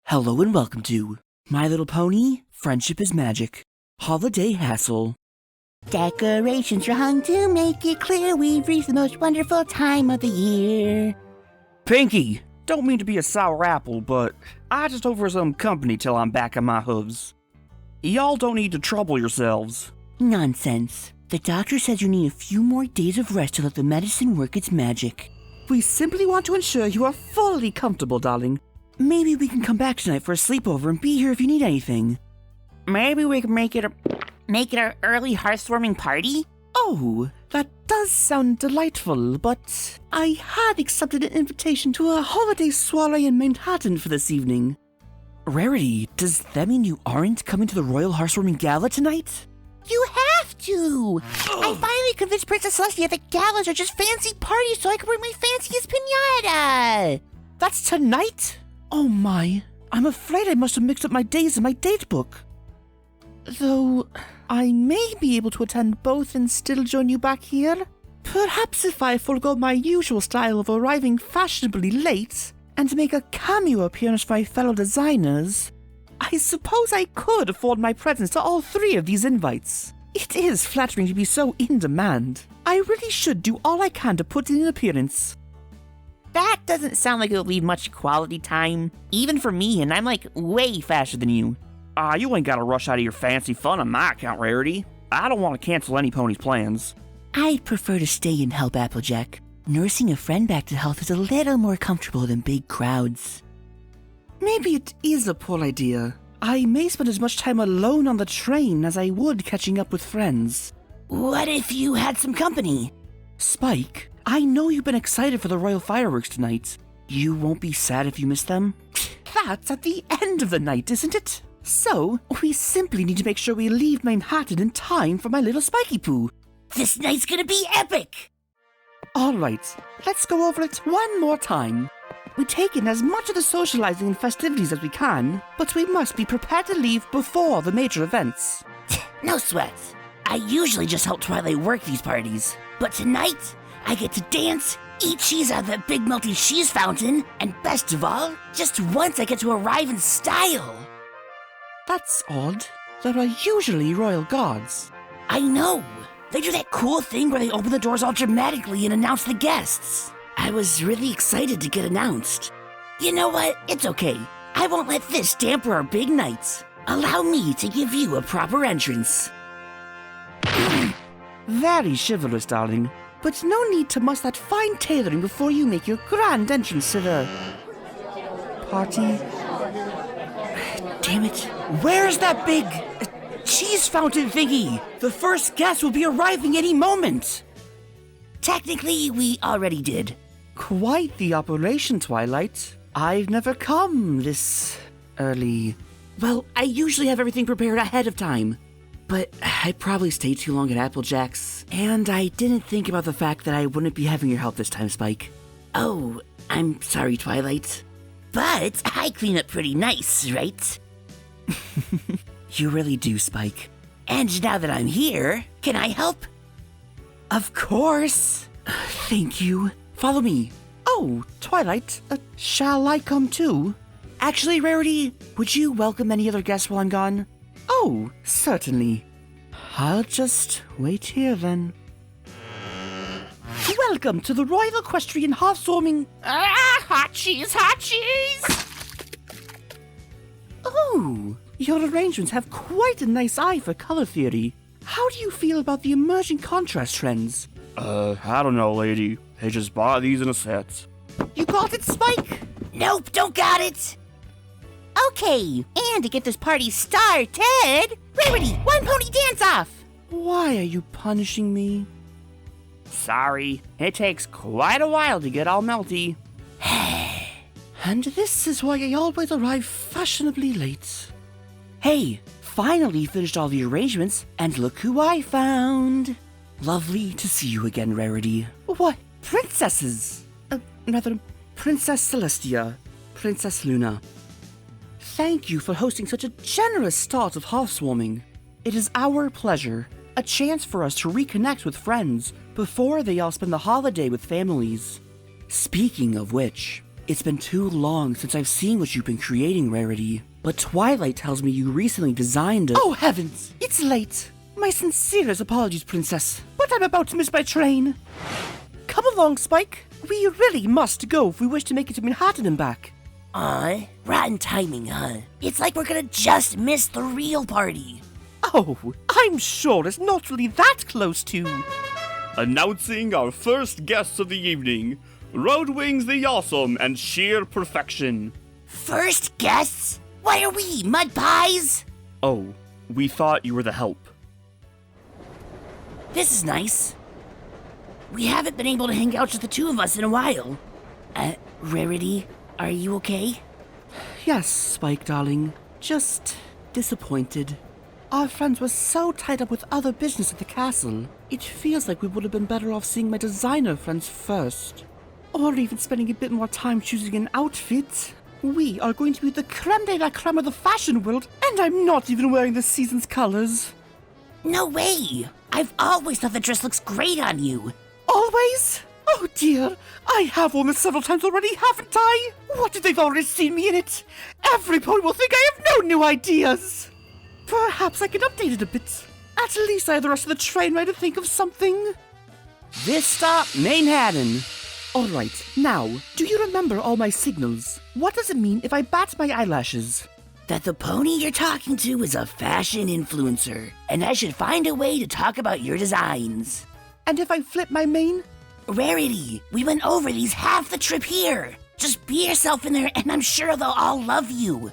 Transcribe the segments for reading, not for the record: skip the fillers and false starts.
Hello and welcome to My Little Pony, Friendship is Magic, Holiday Hassle. Decorations are hung to make it clear we've reached the most wonderful time of the year. Pinkie, don't mean to be a sour apple, but I just hope for some company till I'm back on my hooves. Y'all don't need to trouble yourselves. Nonsense. The doctor says you need a few more days of rest to let the medicine work its magic. We simply want to ensure you are fully comfortable, darling. Maybe we can come back tonight for a sleepover and be here if you need anything. Maybe we can make it our early heartwarming party? Oh, that does sound delightful, but I had accepted an invitation to a holiday soiree in Manhattan for this evening. Rarity, does that mean you aren't coming to the Royal Heartwarming Gala tonight? You have to! I finally convinced Princess Celestia that galas are just fancy parties so I can bring my fanciest piñata! That's tonight? Oh my, I'm afraid I must have mixed up my days in my date book. Though, I may be able to attend both and still join you back here. Perhaps if I forego my usual style of arriving fashionably late and make a cameo appearance for my fellow designers, I suppose I could afford my presence to all three of these invites. It is flattering to be so in demand. I really should do all I can to put in an appearance. That doesn't sound like it'll leave much quality time, even for me, and I'm like way faster than you. You ain't gotta rush out of your fancy fun on my account, Rarity. I don't want to cancel any pony's plans. I'd prefer to stay and help Applejack. Nursing a friend back to health is a little more comfortable than big crowds. Maybe it is a poor idea. I may spend as much time alone on the train as I would catching up with friends. What if you had some company? Spike, I know you've been excited for the royal fireworks tonight. You won't be sad if you miss them? That's at the end of the night, isn't it? So, we simply need to make sure we leave Manhattan in time for my little Spiky Poo. This night's gonna be epic! Alright, let's go over it one more time. We take in as much of the socializing and festivities as we can, but we must be prepared to leave before the major events. No sweat. I usually just help Twilight work these parties, but tonight, I get to dance, eat cheese out of that big melting cheese fountain, and best of all, just once I get to arrive in style. That's odd. There are usually royal guards. I know. They do that cool thing where they open the doors all dramatically and announce the guests. I was really excited to get announced. You know what? It's okay. I won't let this damper our big nights. Allow me to give you a proper entrance. Very chivalrous, darling. But no need to muss that fine tailoring before you make your grand entrance to the party. Damn it. Where's that big cheese fountain thingy? The first guest will be arriving any moment. Technically, we already did. Quite the operation, Twilight. I've never come this early. Well, I usually have everything prepared ahead of time. But I probably stayed too long at Applejack's, and I didn't think about the fact that I wouldn't be having your help this time, Spike. Oh, I'm sorry, Twilight. But I clean up pretty nice, right? You really do, Spike. And now that I'm here, can I help? Of course. Thank you. Follow me. Oh, Twilight, shall I come too? Actually, Rarity, would you welcome any other guests while I'm gone? Oh, certainly. I'll just wait here then. Welcome to the Royal Equestrian Heartwarming... Hot cheese, hot cheese! Oh, your arrangements have quite a nice eye for color theory. How do you feel about the emerging contrast trends? I don't know, lady. They just buy these in a set. You got it, Spike? Nope, don't got it. Okay, and to get this party started, Rarity, one pony dance off! Why are you punishing me? Sorry, it takes quite a while to get all melty. And this is why I always arrive fashionably late. Hey, finally finished all the arrangements, and look who I found. Lovely to see you again, Rarity. What? Princesses? Rather, Princess Celestia, Princess Luna. Thank you for hosting such a generous start of housewarming. It is our pleasure, a chance for us to reconnect with friends before they all spend the holiday with families. Speaking of which, It's been too long since I've seen what you've been creating, Rarity. But Twilight tells me you recently designed a— Oh heavens! It's late! My sincerest apologies, Princess, but I'm about to miss my train. Come along, Spike. We really must go if we wish to make it to Manhattan and back. Rotten timing, huh? It's like we're gonna just miss the real party. Oh, I'm sure it's not really that close to... Announcing our first guests of the evening, Road Wings the Awesome and Sheer Perfection. First guests? Why are we, mud pies? Oh, we thought you were the help. This is nice. We haven't been able to hang out just the two of us in a while. Rarity, are you okay? Yes, Spike, darling. Just disappointed. Our friends were so tied up with other business at the castle. It feels like we would have been better off seeing my designer friends first. Or even spending a bit more time choosing an outfit. We are going to be the creme de la creme of the fashion world, and I'm not even wearing this season's colors. No way! I've always thought the dress looks great on you. Always? Oh dear, I have worn this several times already, haven't I? What if they've already seen me in it? Everybody will think I have no new ideas. Perhaps I can update it a bit. At least I have the rest of the train ride to think of something. This stop, Manhattan. Alright, now, do you remember all my signals? What does it mean if I bat my eyelashes? That the pony you're talking to is a fashion influencer, and I should find a way to talk about your designs. And if I flip my mane? Rarity, we went over these half the trip here. Just be yourself in there and I'm sure they'll all love you.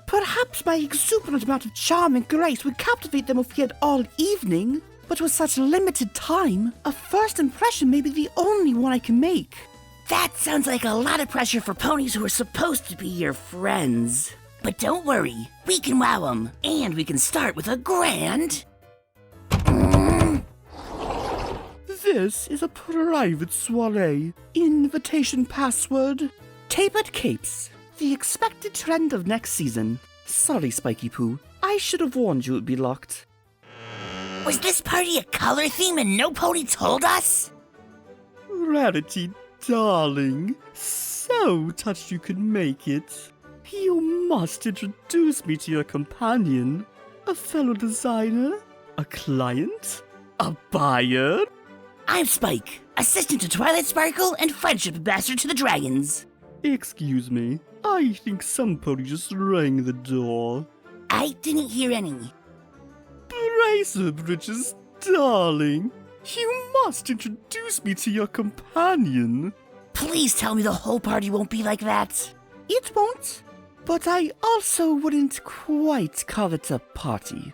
Perhaps my exuberant amount of charm and grace would captivate them if we had all evening. But with such limited time, a first impression may be the only one I can make. That sounds like a lot of pressure for ponies who are supposed to be your friends. But don't worry, we can wow them, and we can start with a grand... This is a private soiree. Invitation password: tapered capes. The expected trend of next season. Sorry, Spiky Poo. I should have warned you it would be locked. Was this party a color theme and no pony told us? Rarity, darling. So touched you could make it. You must introduce me to your companion. A fellow designer? A client? A buyer? I'm Spike, assistant to Twilight Sparkle and friendship ambassador to the dragons. Excuse me, I think somebody just rang the door. I didn't hear any. Bracer Bridges, darling. You must introduce me to your companion. Please tell me the whole party won't be like that. It won't, but I also wouldn't quite call it a party.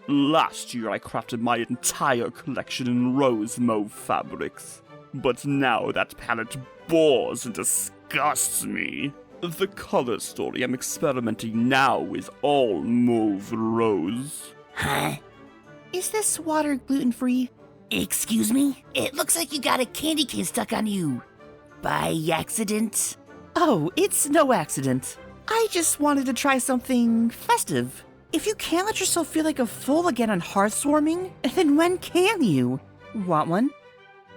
Last year I crafted my entire collection in rose mauve fabrics, but now that palette bores and disgusts me. The color story I'm experimenting now is all mauve rose. Huh? Is this water gluten-free? Excuse me? It looks like you got a candy cane stuck on you. By accident? Oh, it's no accident. I just wanted to try something festive. If you can't let yourself feel like a fool again on hearthwarming, then when can you? Want one?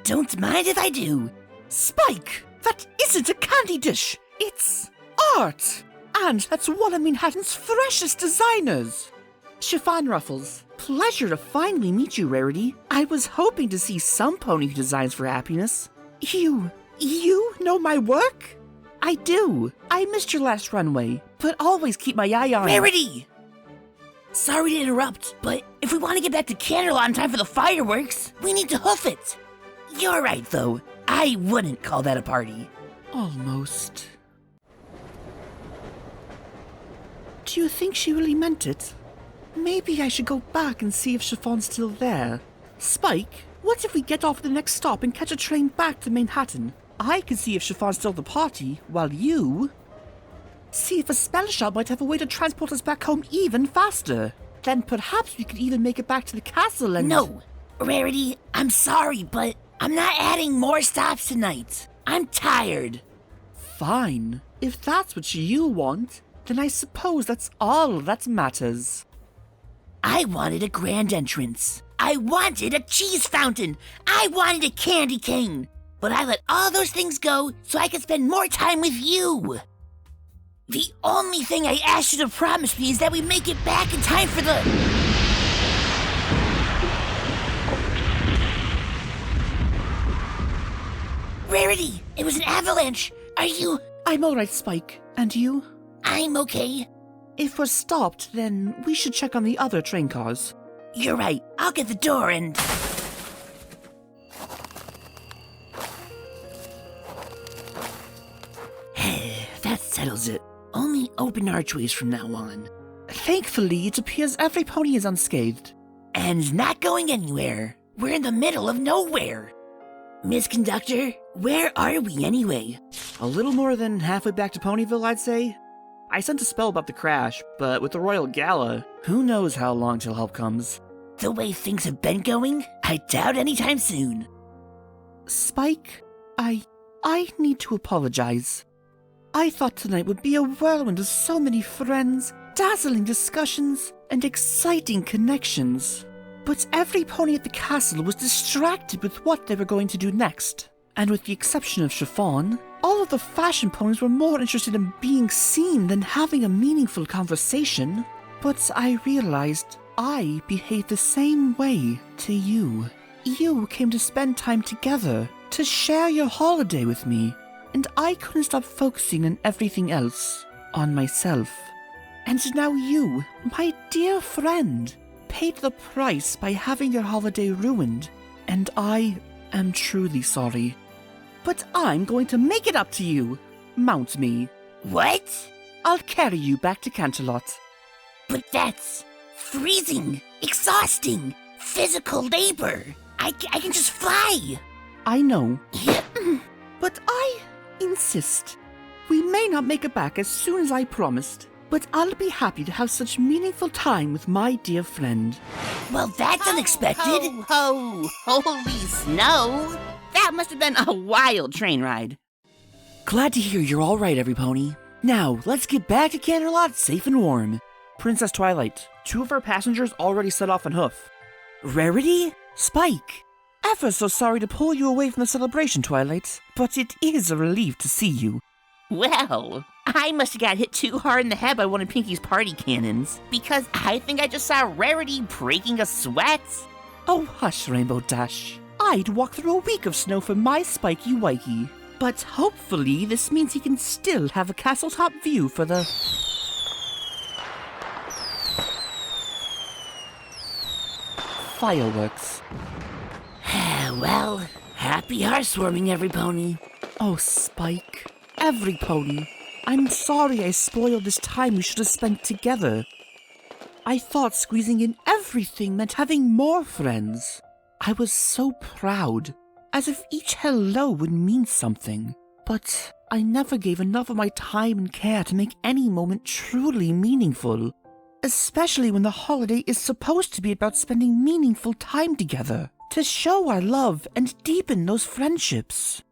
Don't mind if I do. Spike! That isn't a candy dish! It's art! And that's one of Manhattan's freshest designers! Chiffon ruffles. Pleasure to finally meet you, Rarity. I was hoping to see some pony who designs for happiness. You know my work? I do. I missed your last runway, but always keep my eye on... Rarity! Sorry to interrupt, but if we want to get back to Canterlot in time for the fireworks, we need to hoof it. You're right, though. I wouldn't call that a party. Almost. Do you think she really meant it? Maybe I should go back and see if Chiffon's still there. Spike, what if we get off at the next stop and catch a train back to Manhattan? I can see if Chiffon's still at the party, while you... see if a spell shop might have a way to transport us back home even faster. Then perhaps we could even make it back to the castle and... No! Rarity, I'm sorry, but I'm not adding more stops tonight. I'm tired. Fine. If that's what you want, then I suppose that's all that matters. I wanted a grand entrance. I wanted a cheese fountain. I wanted a candy cane. but I let all those things go so I could spend more time with you. The only thing I asked you to promise me is that we make it back in time for the... Rarity, it was an avalanche. Are you... I'm alright, Spike. And you? I'm okay. If we're stopped, then we should check on the other train cars. You're right. I'll get the door and... That settles it. Only open archways from now on. Thankfully, it appears every pony is unscathed. And not going anywhere. We're in the middle of nowhere. Miss Conductor, where are we anyway? A little more than halfway back to Ponyville, I'd say. I sent a spell about the crash, but with the Royal Gala, who knows how long till help comes. The way things have been going, I doubt anytime soon. Spike, I need to apologize. I thought tonight would be a whirlwind of so many friends, dazzling discussions, and exciting connections. But every pony at the castle was distracted with what they were going to do next. And with the exception of Chiffon, all of the fashion ponies were more interested in being seen than having a meaningful conversation. But I realized I behaved the same way to you. You came to spend time together, to share your holiday with me, and I couldn't stop focusing on everything else, on myself. And now you, my dear friend, paid the price by having your holiday ruined, and I am truly sorry. But I'm going to make it up to you. Mount me. What? I'll carry you back to Canterlot. But that's freezing, exhausting, physical labor. I can just fly. I know. But I insist. We may not make it back as soon as I promised, but I'll be happy to have such meaningful time with my dear friend. Well, that's unexpected. Ho, ho, holy snow! That must have been a wild train ride. Glad to hear you're all right, every pony. Now, let's get back to Canterlot safe and warm. Princess Twilight, 2 of our passengers already set off on hoof. Rarity? Spike. Ever so sorry to pull you away from the celebration, Twilight, but it is a relief to see you. Well, I must have got hit too hard in the head by one of Pinkie's party cannons, because I think I just saw Rarity breaking a sweat. Oh, hush, Rainbow Dash. I'd walk through a week of snow for my Spiky Wikey. But hopefully this means he can still have a castle top view for the... fireworks. Well, happy housewarming, every pony. Oh, Spike. Every pony. I'm sorry I spoiled this time we should have spent together. I thought squeezing in everything meant having more friends. I was so proud, as if each hello would mean something. But I never gave enough of my time and care to make any moment truly meaningful. Especially when the holiday is supposed to be about spending meaningful time together, to show our love and deepen those friendships.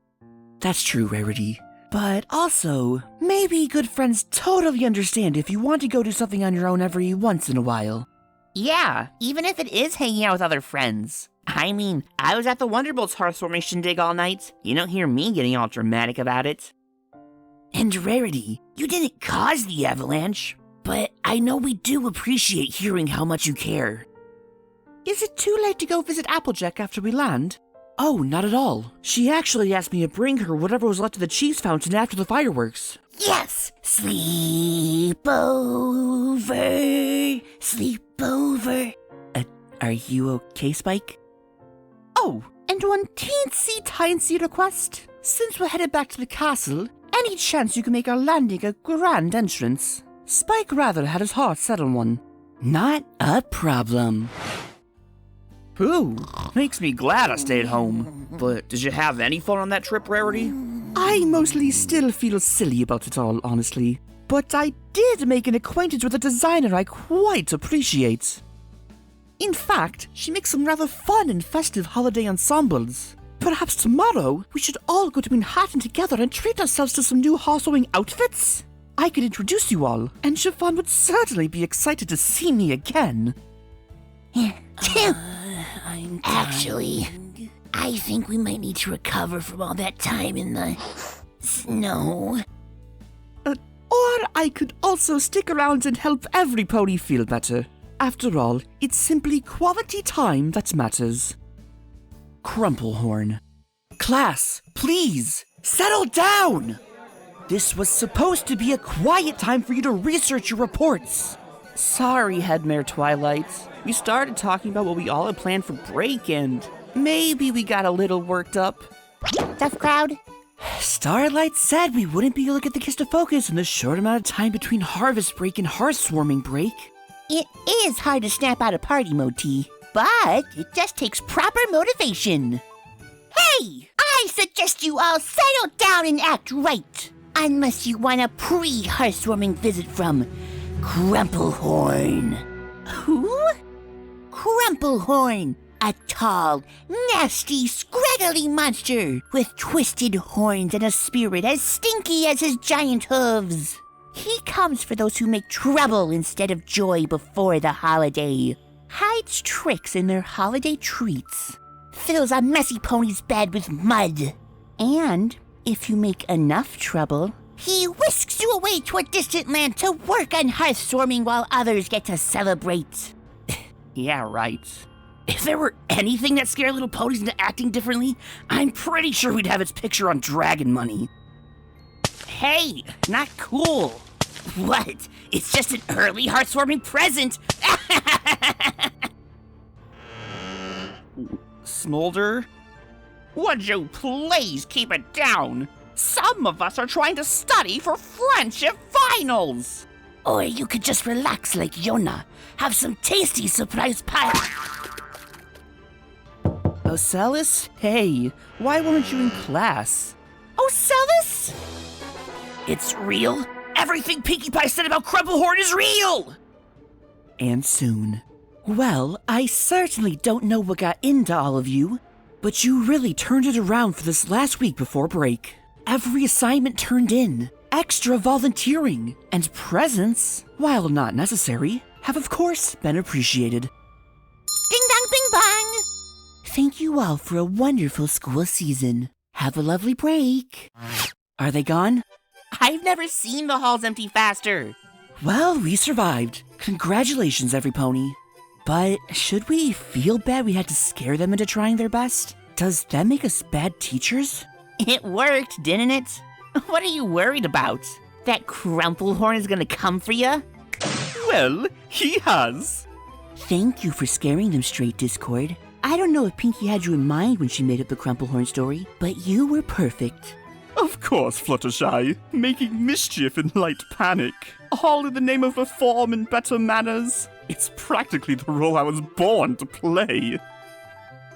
That's true, Rarity. But also, maybe good friends totally understand if you want to go do something on your own every once in a while. Yeah, even if it is hanging out with other friends. I mean, I was at the Wonderbolt's hearthwarming shindig all night. You don't hear me getting all dramatic about it. And Rarity, you didn't cause the avalanche, but I know we do appreciate hearing how much you care. Is it too late to go visit Applejack after we land? Oh, not at all. She actually asked me to bring her whatever was left of the cheese fountain after the fireworks. Yes! Sleep over, sleep over. Are you okay, Spike? Oh, and one teensy-tiny request. Since we're headed back to the castle, any chance you can make our landing a grand entrance? Spike rather had his heart set on one. Not a problem. Ooh, makes me glad I stayed home. But did you have any fun on that trip, Rarity? I mostly still feel silly about it all, honestly. But I did make an acquaintance with a designer I quite appreciate. In fact, she makes some rather fun and festive holiday ensembles. Perhaps tomorrow, we should all go to Manhattan together and treat ourselves to some new horsewing outfits? I could introduce you all, and Chiffon would certainly be excited to see me again. Actually, I think we might need to recover from all that time in the snow. Or I could also stick around and help every pony feel better. After all, it's simply quality time that matters. Krumple Horn. Class, please, settle down! This was supposed to be a quiet time for you to research your reports. Sorry, Headmare Twilight. We started talking about what we all had planned for break, and maybe we got a little worked up. Tough crowd. Starlight said we wouldn't be able to get the kids to focus in the short amount of time between harvest break and hearth-warming break. It is hard to snap out of party mode, T, but it just takes proper motivation. Hey, I suggest you all settle down and act right. Unless you want a pre-hearth-warming visit from Krumple Horn. Who? Krumple Horn, a tall, nasty, scraggly monster with twisted horns and a spirit as stinky as his giant hooves. He comes for those who make trouble instead of joy before the holiday, hides tricks in their holiday treats, fills a messy pony's bed with mud, and if you make enough trouble, he whisks you away to a distant land to work on hearth-warming while others get to celebrate. Yeah, right. If there were anything that scared little ponies into acting differently, I'm pretty sure we'd have its picture on Dragon Money. Hey, not cool. What? It's just an early hearth-warming present. Smolder? Would you please keep it down? Some of us are trying to study for friendship finals. Or you could just relax like Yona. Have some tasty surprise pie. Ocellus? Hey, why weren't you in class? Ocellus? It's real? Everything Pinkie Pie said about Krumple Horn is real! And soon. Well, I certainly don't know what got into all of you, but you really turned it around for this last week before break. Every assignment turned in, extra volunteering, and presents, while not necessary, have of course been appreciated. Ding dong bing bong! Thank you all for a wonderful school season. Have a lovely break. Are they gone? I've never seen the halls empty faster. Well, we survived. Congratulations, every pony. But should we feel bad we had to scare them into trying their best? Does that make us bad teachers? It worked, didn't it? What are you worried about? That Krumple Horn is gonna come for you? Well, he has. Thank you for scaring them straight, Discord. I don't know if Pinkie had you in mind when she made up the Krumple Horn story, but you were perfect. Of course, Fluttershy, making mischief and light panic, all in the name of reform and better manners. It's practically the role I was born to play.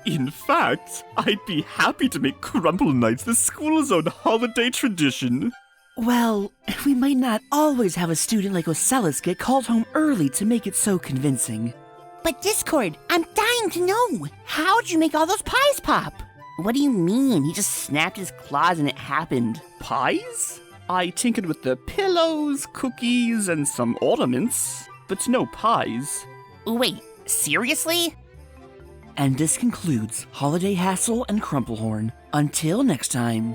In fact, I'd be happy to make Krumple Nights the school's own holiday tradition. Well, we might not always have a student like Ocellus get called home early to make it so convincing. But Discord, I'm dying to know. How'd you make all those pies pop? What do you mean? He just snapped his claws and it happened. Pies? I tinkered with the pillows, cookies, and some ornaments, but no pies. Wait, seriously? And this concludes Holiday Hassle and Krumple Horn. Until next time.